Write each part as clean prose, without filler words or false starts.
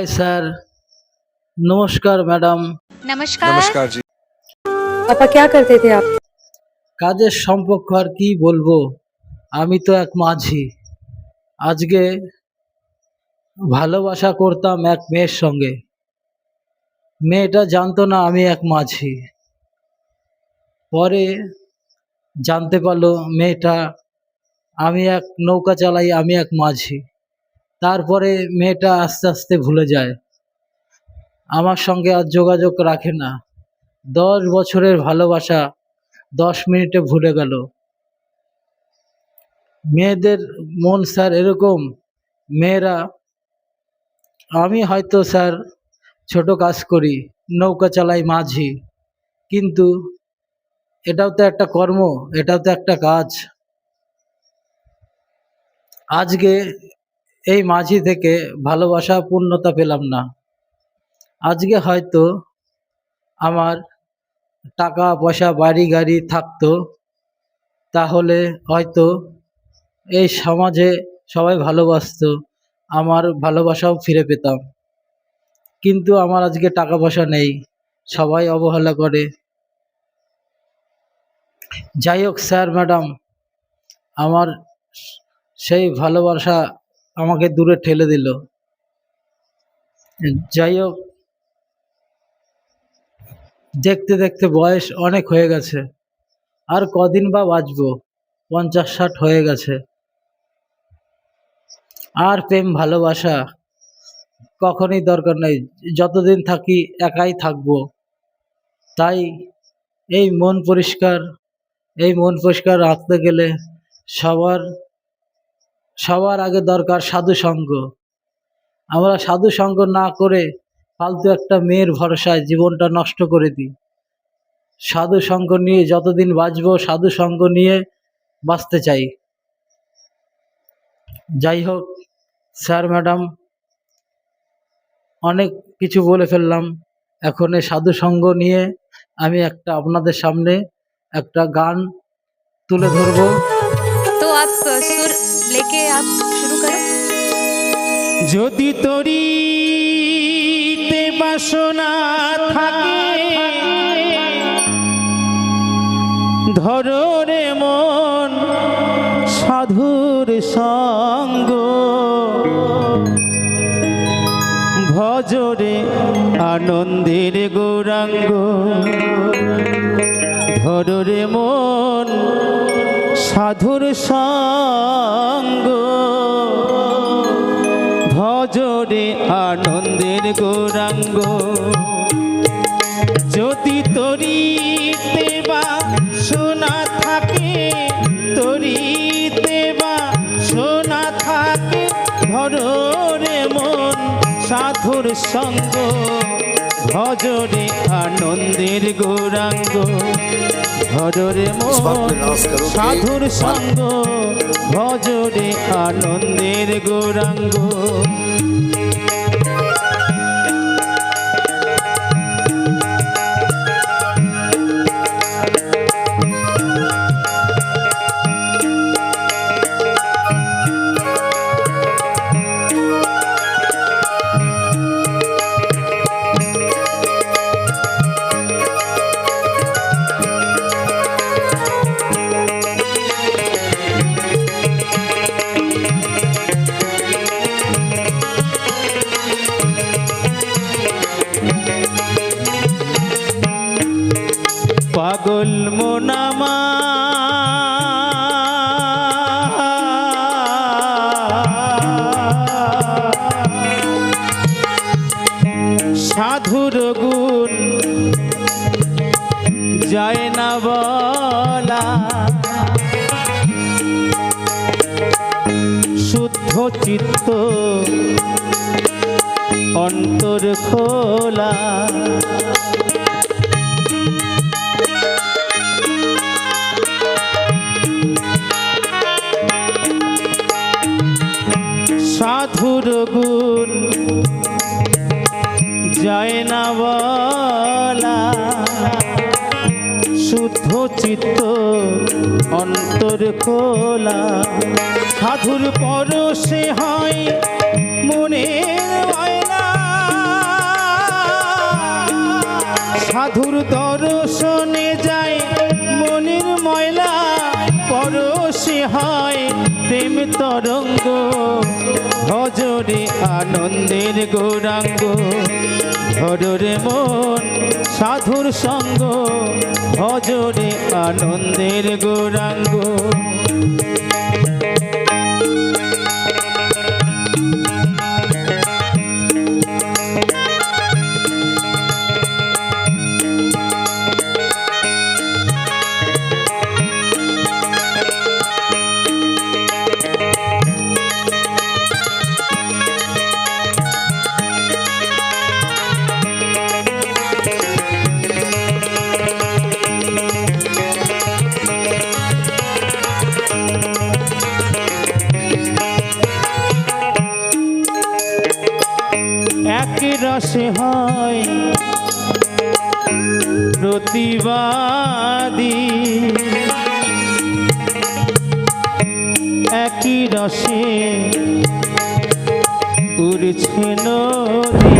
Hi sir. नमस्कार madam. नमस्कार। नमस्कार जी। पापा क्या करते थे आप? কাজের সম্পর্ক আর কি বলবো, আমি তো এক মাঝি। আজকে ভালোবাসা করতাম এক মেয়ের সঙ্গে। মেয়েটা জানতো না আমি এক মাঝি। পরে জানতে পারলো মেয়েটা আমি এক নৌকা চালাই, আমি এক মাঝি। তারপরে মেয়েটা আস্তে আস্তে ভুলে যায়, আমার সঙ্গে আর যোগাযোগ রাখে না। 10 বছরের ভালোবাসা 10 মিনিটে ভুলে গেল। মেয়েদের মন স্যার এরকম। মেয়েরা, আমি হয়তো স্যার ছোট কাজ করি, নৌকা চালাই, মাঝি, কিন্তু এটাও তো একটা কর্ম, এটাও তো একটা কাজ। আজকে এই মাঝি থেকে ভালোবাসা পূর্ণতা পেলাম না। আজকে হয়তো আমার টাকা পয়সা বাড়ি গাড়ি থাকতো, তাহলে হয়তো এই সমাজে সবাই ভালোবাসতো, আমার ভালোবাসাও ফিরে পেতাম। কিন্তু আমার আজকে টাকা পয়সা নেই, সবাই অবহেলা করে। যাই হোক স্যার ম্যাডাম, আমার সেই ভালোবাসা আমাকে দূরে ঠেলে দিল। যাই হোক, দেখতে দেখতে বয়স অনেক হয়ে গেছে, আর কদিন বা বাঁচবো, 50-60 হয়ে গেছে। আর প্রেম ভালোবাসা কখনই দরকার নেই, যতদিন থাকি একাই থাকবো। তাই এই মন পরিষ্কার রাখতে গেলে সবার আগে দরকার সাধু সঙ্গ। আমরা সাধু সঙ্গ না করে ফালতু একটা মেয়ের ভরসায় জীবনটা নষ্ট করে দিই। সাধু সঙ্গ নিয়ে যতদিন বাঁচবো, সাধু সঙ্গ নিয়ে বাঁচতে চাই। যাই হোক স্যার ম্যাডাম, অনেক কিছু বলে ফেললাম। এখন এই সাধু সঙ্গ নিয়ে আমি আপনাদের সামনে একটা গান তুলে ধরবো। तो आप सुर लेके आप शुरू करो। যদি তরিতে বাসনা থাকে, ধরো রে মন সাধুর সঙ্গ, ভজরে আনন্দের গৌরাঙ্গ, ধরো রে মন সাধুর সঙ্গ, ভজরে আনন্দের গৌরাঙ্গ। যদি তরিতে বাসনা থাকে, তরিতে বাসনা থাকে, ধরো রে মন সাধুর সঙ্গ, ভজরে আনন্দের গৌরাঙ্গ, ধরো রে মন সাধুর সঙ্গ, ভজরে আনন্দের গৌরাঙ্গ। পাগল মোনামা সাধুর গুণ যায় না বলা, শুদ্ধ চিত্ত অন্তর খোলা, সাধুর গুণ যায় না বলা, শুদ্ধ চিত্ত অন্তর খোলা। সাধুর পরশে হয় মনের ময়লা, সাধুর দর্শনে যায় মনের ময়লা, পরশে হয় প্রেম তরঙ্গ। ভজরে আনন্দের গৌরাঙ্গ, ধরে মন সাধুর সঙ্গ, ভজরে আনন্দের গৌরাঙ্গ। এক রসে হয় প্রতিবাদী, একই রসে উড়ছে নদী।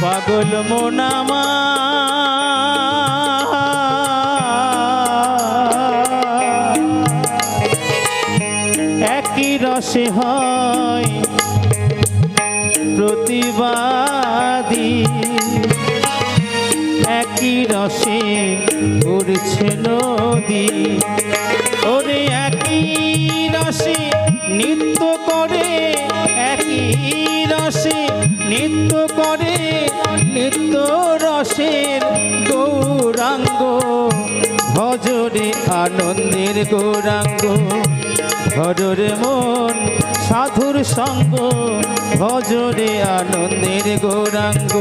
পাগল মন আমার, একই রসে হয় প্রতিবাদী, একই রসে উড়ছে নদী। ওরে একই রসে নৃত্য করে, একই রসে নৃত্য করে, নিত্য রসের গৌরাঙ্গ। ভজরে আনন্দের গৌরাঙ্গ, ভজরে মন সাধুর সঙ্গ, ভজরে আনন্দের গৌরাঙ্গ।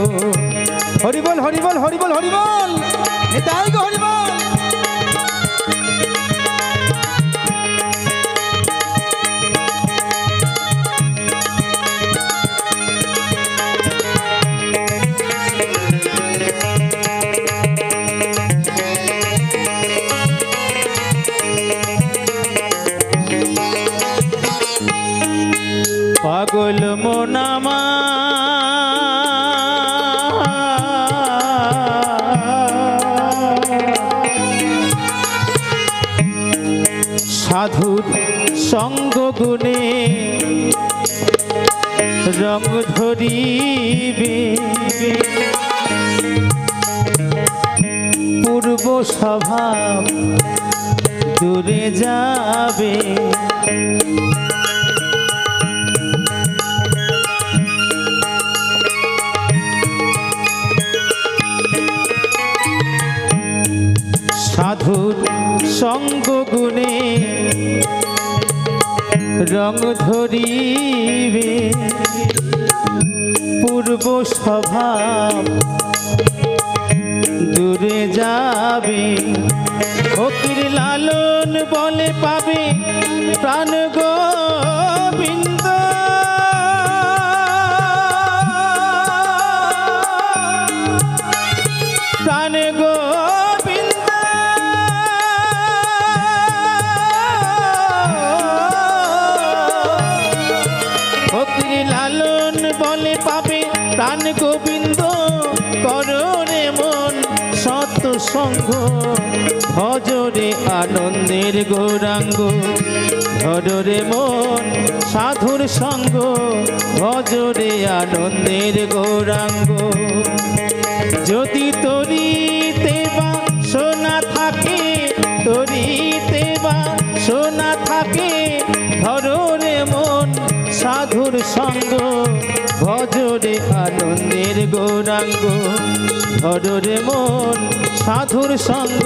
হরিবল হরিবল হরিবল হরিবল, নিতাই গো হরিবল। পাগল মন আমার, সাধুর সঙ্গ গুণে রং ধরিবে, পূর্ব স্বভাব দূরে যাবে। সাধুর সঙ্গ গুণে রং ধরিবে, পূর্ব স্বভাব দূরে যাবে। ফকির লালন বলে পাবে প্রাণ গোবিন্দ, প্রাণ গোবিন্দ। ফকির লালন বলে পাবে প্রাণ গোবিন্দ, করণে মন সত সঙ্গ, ভজরে আনন্দের গৌরাঙ্গ। ধরে মন সাধুর সঙ্গ, ভজরে আনন্দের গৌরাঙ্গ। যদি তরিতে বা সোনা থাকে, তরিতে বা সোনা থাকে, ধরে মন সাধুর সঙ্গ, ভজরে আনন্দের গৌরাঙ্গ। ধরে মন সাধুর সঙ্গ,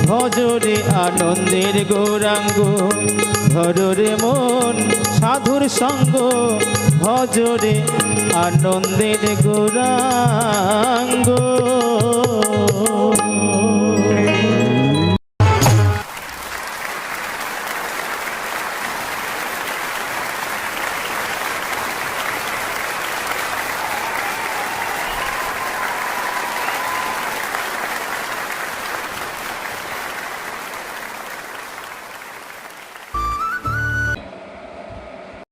ভজরে আনন্দের গৌরাঙ্গ। ধরে মন সাধুর সঙ্গ, ভজরে আনন্দের গৌরাঙ্গ।